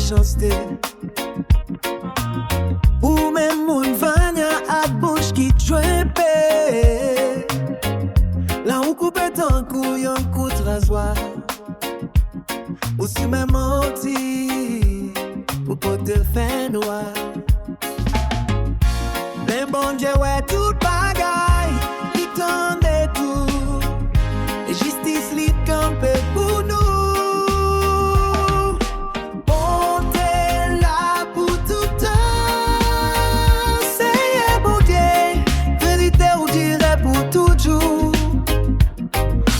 méchanceté. Ou même moun vanya à bouche qui trempe. Là où coupe ton cou, yon coup de rasoir. Ou si même menti, ou pote le fin noir. Mais bon Dieu, ouais, tout bagaille, il tendait tout. Et justice li campé pour nous. Bon Dieu là pour tout temps. C'est bon Dieu, vérité ou dirait pour toujours.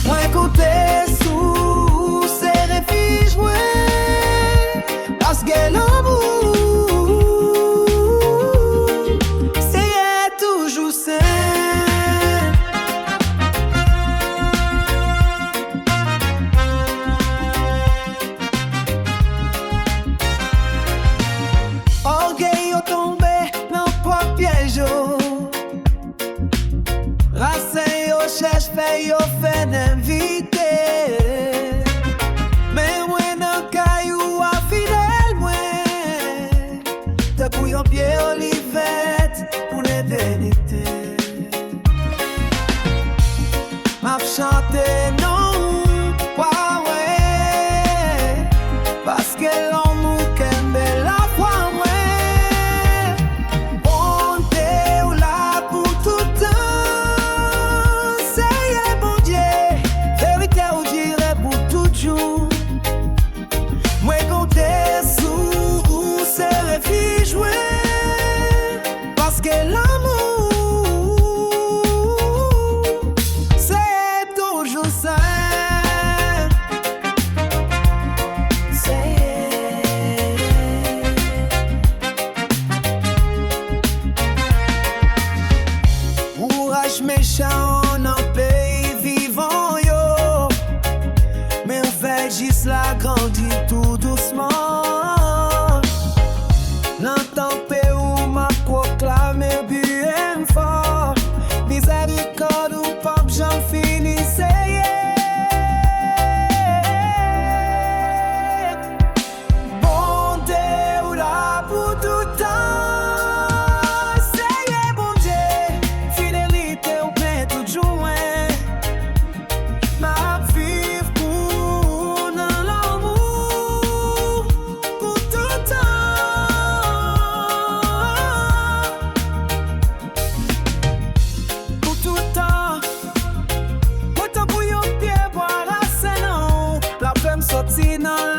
Moi compter sous ces refuges, ouais, parce que l'amour. Cherche fait yo fait d'inviter. Mais moi nan caillou a fidèle moi. Te pou yon pied olivette pour l'éternité. M'a chanté non, ouais ouais. Parce que l'amour qu'aime la foi moi. Parce que l'amour, c'est toujours ça. Courage méchant en pays vivant yo. Mais on fait juste la grandir tout doucement. N'entends pas où m'a proclamé bien fort. Miséricorde ou pas que j'en finisse. Bon Dieu ou là pour tout temps. C'est bon Dieu, fidélité ou plein tout joint. Ma vie pour dans l'amour pour tout temps. Sorti dans